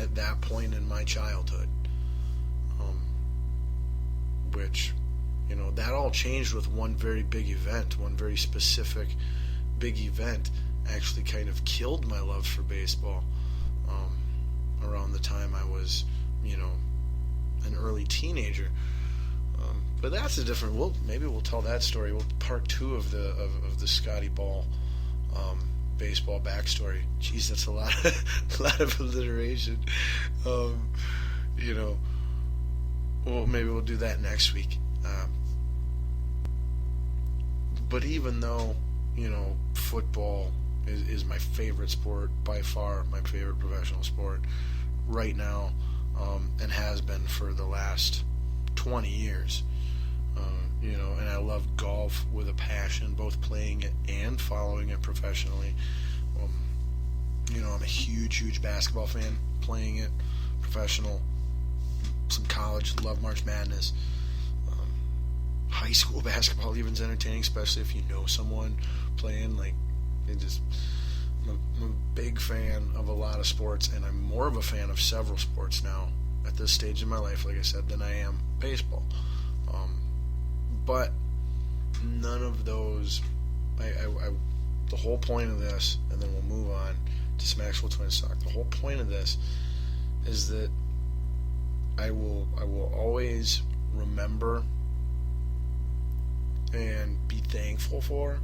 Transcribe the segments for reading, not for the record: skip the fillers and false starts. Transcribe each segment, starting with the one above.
at that point in my childhood, which, that all changed with one very big event, one very specific big event actually kind of killed my love for baseball around the time I was, an early teenager. But that's a different. Maybe we'll tell that story. Part 2 of the Scotty Ball baseball backstory. Jeez, that's a lot of alliteration. Maybe we'll do that next week. But even though, football is my favorite sport, by far my favorite professional sport right now, and has been for the last 20 years. And I love golf with a passion, both playing it and following it professionally. I'm a huge basketball fan, playing it, professional, some college, love March Madness. High school basketball even's entertaining, especially if you know someone playing. I'm a big fan of a lot of sports, and I'm more of a fan of several sports now at this stage in my life, like I said, than I am baseball. But none of those, the whole point of this, and then we'll move on to some actual Twins talk. The whole point of this is that I will always remember and be thankful for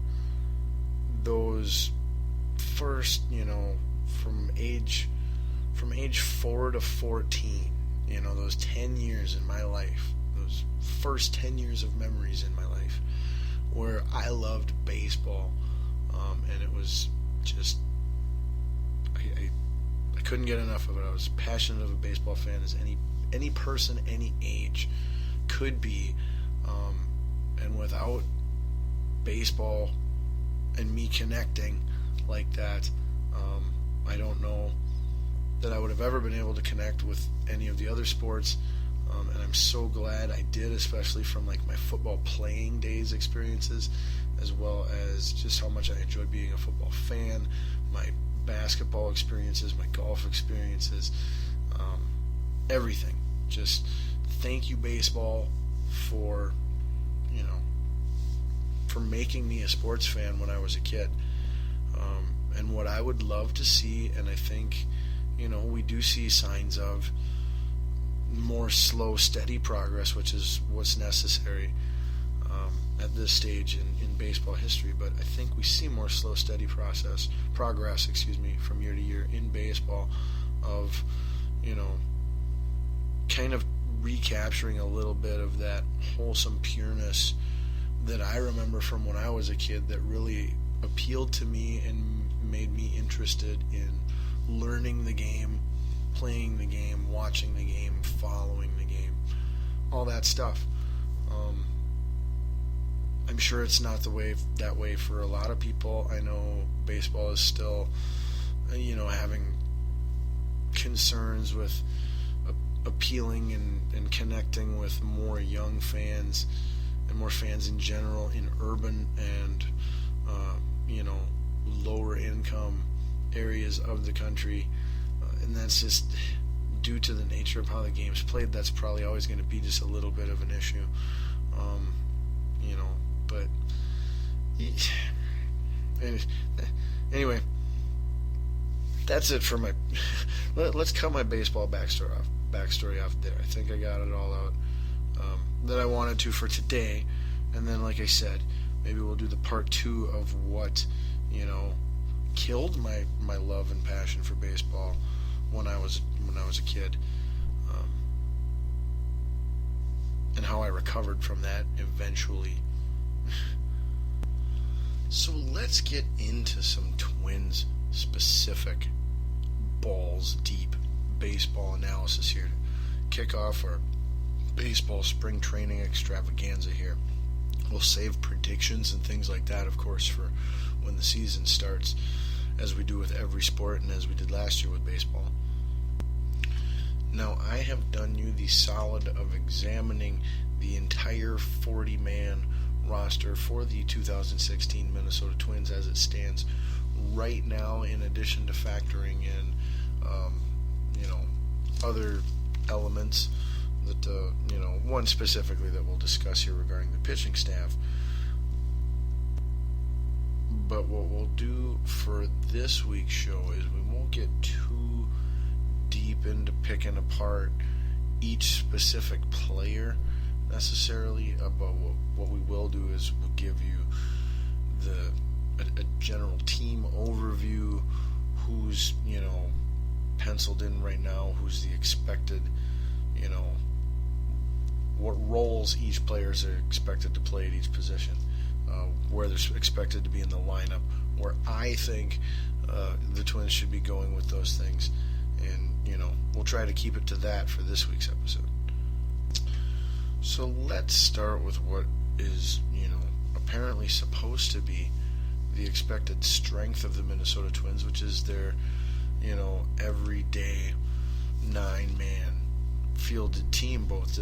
those first, from age 4 to 14, those 10 years in my life, those first 10 years of memories in my life where I loved baseball, and it was just, I couldn't get enough of it. I was passionate of a baseball fan as any person, any age could be, and without baseball and me connecting like that, I don't know that I would have ever been able to connect with any of the other sports, and I'm so glad I did, especially from my football playing days experiences, as well as just how much I enjoyed being a football fan, my basketball experiences, my golf experiences, everything. Just thank you, baseball, for making me a sports fan when I was a kid. And what I would love to see, and I think, we do see signs of more slow, steady progress, which is what's necessary at this stage in baseball history. But I think we see more slow, steady progress, from year to year in baseball, of, kind of recapturing a little bit of that wholesome pureness that I remember from when I was a kid, that really appealed to me and made me interested in learning the game, playing the game, watching the game, following the game, all that stuff. I'm sure it's not that way for a lot of people. I know baseball is still, having concerns with appealing and connecting with more young fans and more fans in general in urban and lower income areas of the country, and that's just due to the nature of how the game's played. That's probably always going to be just a little bit of an issue, but anyway, that's it for my let's cut my baseball backstory off there. I think I got it all out that I wanted to for today, and then, like I said, maybe we'll do the part 2 of what killed my love and passion for baseball when I was a kid, and how I recovered from that eventually. So let's get into some Twins specific, balls deep baseball analysis here to kick off our baseball spring training extravaganza here. We'll save predictions and things like that, of course, for when the season starts, as we do with every sport and as we did last year with baseball. Now, I have done you the solid of examining the entire 40-man roster for the 2016 Minnesota Twins as it stands right now, in addition to factoring in, other elements that, one specifically that we'll discuss here regarding the pitching staff. But what we'll do for this week's show is we won't get too deep into picking apart each specific player necessarily, but what we will do is we'll give you a general team overview, who's penciled in right now, who's the expected, what roles each players are expected to play at each position, where they're expected to be in the lineup, where I think the Twins should be going with those things, and we'll try to keep it to that for this week's episode. So let's start with what is apparently supposed to be the expected strength of the Minnesota Twins, which is their everyday 9-man fielded team, both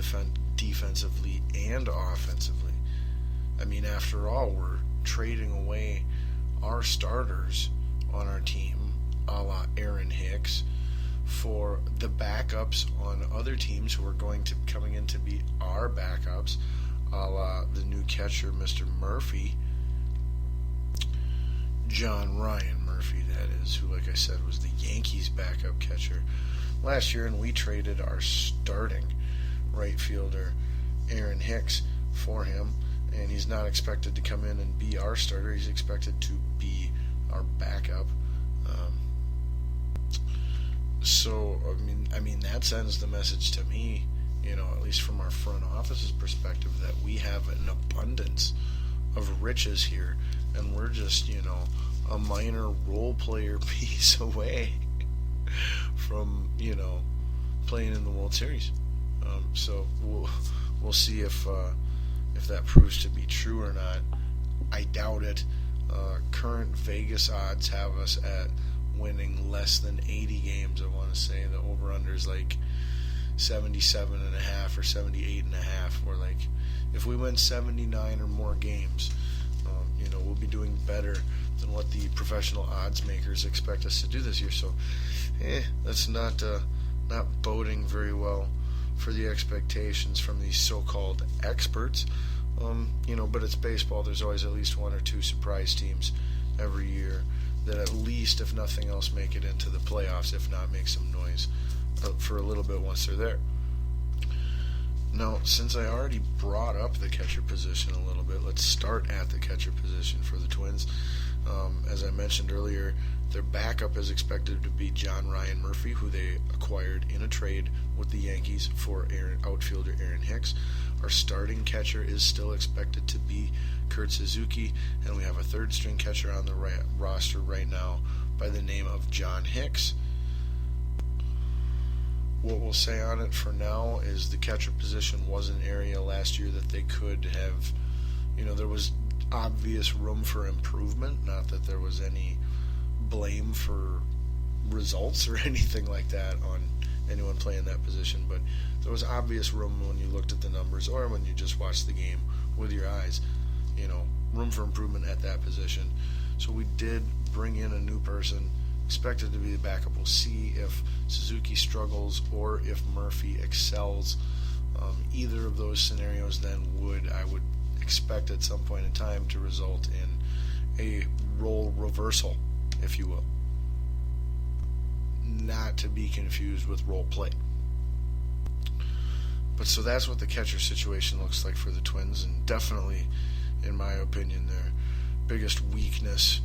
defensively and offensively. I mean, after all, we're trading away our starters on our team, a la Aaron Hicks, for the backups on other teams who are coming in to be our backups, a la the new catcher, Mr. Murphy, John Ryan Murphy, that is, who, like I said, was the Yankees' backup catcher last year, and we traded our starting right fielder, Aaron Hicks, for him, and he's not expected to come in and be our starter. He's expected to be our backup. So, I mean, that sends the message to me, at least from our front office's perspective, that we have an abundance of riches here, and we're just, a minor role player piece away from, playing in the World Series. So we'll see if that proves to be true or not. I doubt it. Current Vegas odds have us at winning less than 80 games. I want to say the over-under is like 77.5 or 78.5. Or like, if we win 79 or more games, we'll be doing better than what the professional odds makers expect us to do this year. So, that's not boding very well for the expectations from these so-called experts. But it's baseball. There's always at least one or two surprise teams every year that at least, if nothing else, make it into the playoffs, if not make some noise for a little bit once they're there. Now, since I already brought up the catcher position a little bit, let's start at the catcher position for the Twins. As I mentioned earlier, their backup is expected to be John Ryan Murphy, who they acquired in a trade with the Yankees for outfielder Aaron Hicks. Our starting catcher is still expected to be Kurt Suzuki, and we have a third-string catcher on the roster right now by the name of John Hicks. What we'll say on it for now is the catcher position was an area last year that they could have, there was obvious room for improvement. Not that there was any blame for results or anything like that on anyone playing that position, but there was obvious room when you looked at the numbers or when you just watched the game with your eyes, room for improvement at that position. So we did bring in a new person, expected to be the backup. We'll see if Suzuki struggles or if Murphy excels. Either of those scenarios then I would expect at some point in time to result in a role reversal, if you will. Not to be confused with role play. But so that's what the catcher situation looks like for the Twins, and definitely, in my opinion, their biggest weakness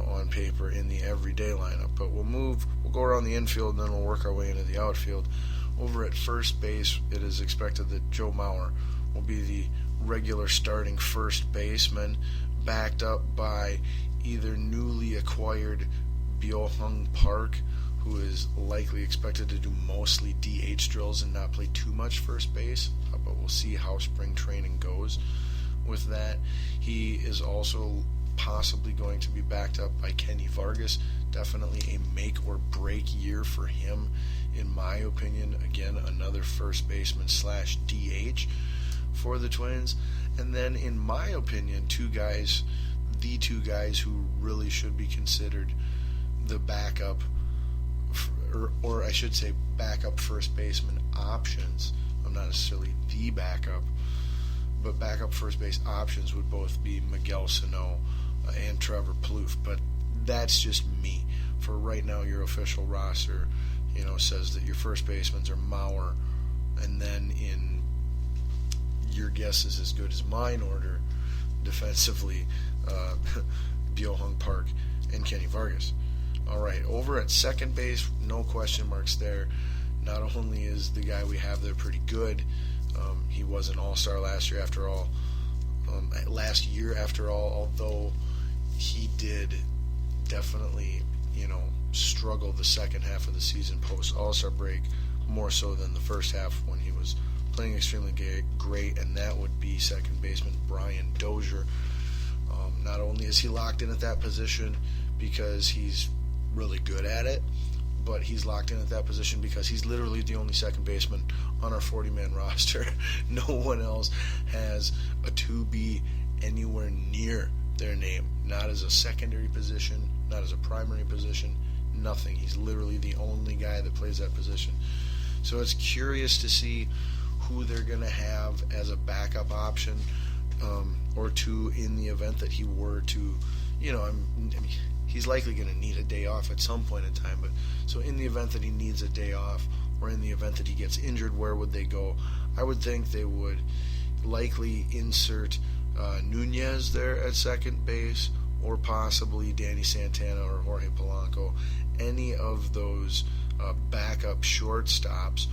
on paper in the everyday lineup. But we'll go around the infield, and then we'll work our way into the outfield. Over at first base, it is expected that Joe Mauer will be the regular starting first baseman, backed up by either newly acquired Byung Park, who is likely expected to do mostly DH drills and not play too much first base, but we'll see how spring training goes with that. He is also possibly going to be backed up by Kenny Vargas. Definitely a make or break year for him, in my opinion. Again, another first baseman / DH for the Twins. And then, in my opinion, the two guys who really should be considered the backup or I should say backup first baseman options. I'm not necessarily the backup, but backup first base options would both be Miguel Sano and Trevor Plouffe. But that's just me. For right now, your official roster, says that your first basemans are Mauer, and then in your guess is as good as mine order defensively, Byo-Hung Park and Kenny Vargas. All right, over at second base, no question marks there. Not only is the guy we have there pretty good, he was an all-star last year after all, although he did definitely, struggle the second half of the season post all-star break, more so than the first half when he was playing extremely great, and that would be second baseman Brian Dozier. Not only is he locked in at that position because he's really good at it, but he's locked in at that position because he's literally the only second baseman on our 40-man roster. No one else has a 2B anywhere near their name. Not as a secondary position, not as a primary position, nothing. He's literally the only guy that plays that position. So it's curious to see who they're going to have as a backup option or two in the event that he were to, he's likely going to need a day off at some point in time. But so in the event that he needs a day off, or in the event that he gets injured, where would they go? I would think they would likely insert Nunez there at second base, or possibly Danny Santana or Jorge Polanco, any of those backup shortstops,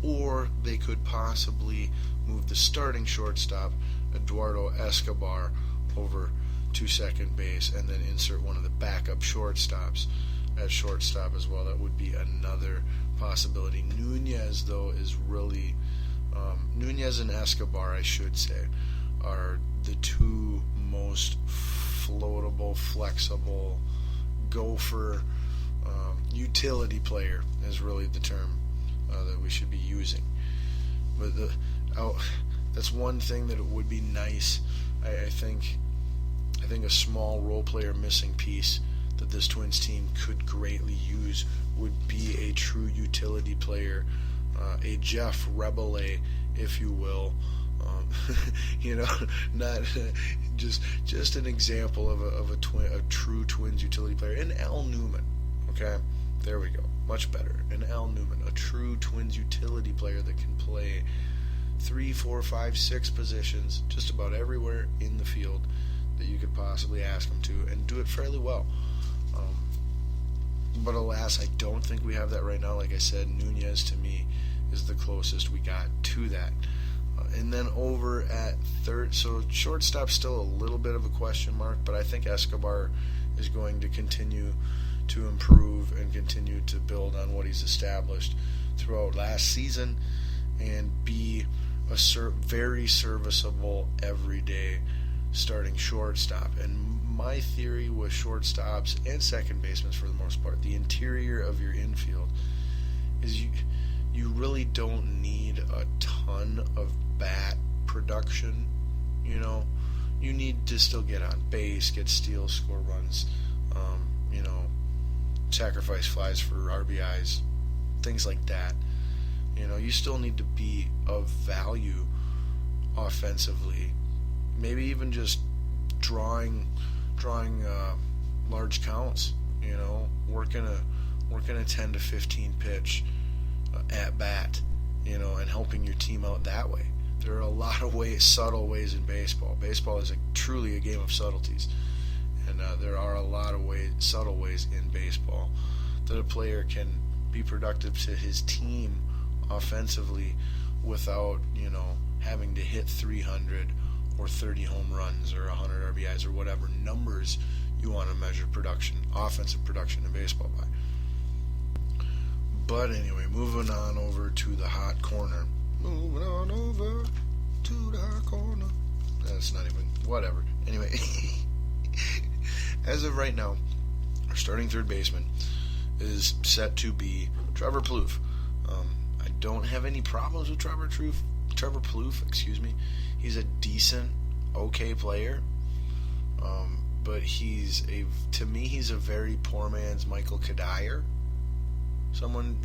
or they could possibly move the starting shortstop, Eduardo Escobar, over to second base, and then insert one of the backup shortstops at shortstop as well. That would be another possibility. Nunez, though, is really Nunez and Escobar, I should say, are the two most floatable, flexible, Gopher utility player is really the term that we should be using. But that's one thing that it would be nice. I think a small role player missing piece that this Twins team could greatly use would be a true utility player, a Jeff Rebele, if you will. Not just an example of a true Twins utility player. And Al Newman, okay, there we go, much better. And Al Newman, a true Twins utility player that can play 3, 4, 5, 6 positions just about everywhere in the field that you could possibly ask him to, and do it fairly well. But alas, I don't think we have that right now. Like I said, Nunez to me is the closest we got to that. And then over at third, so shortstop still a little bit of a question mark, but I think Escobar is going to continue to improve and continue to build on what he's established throughout last season and be a very serviceable everyday starting shortstop. And my theory with shortstops and second basemen, for the most part, the interior of your infield, is you really don't need a ton of bat production. You need to still get on base, get steals, score runs, sacrifice flies for RBIs, things like that. You still need to be of value offensively. Maybe even just drawing large counts. Working a 10 to 15 pitch at bat. And helping your team out that way. There are a lot of subtle ways in baseball. Baseball is truly a game of subtleties, and there are a lot of subtle ways in baseball that a player can be productive to his team offensively without having to hit 300 or 30 home runs or 100 RBIs or whatever numbers you want to measure offensive production in baseball by. But anyway, moving on over to the hot corner. Moving on over to the hot corner. That's not even, whatever. Anyway, as of right now, our starting third baseman is set to be Trevor Plouffe. I don't have any problems with Trevor Plouffe, He's a decent, okay player. But he's a very poor man's Michael Kadire. someone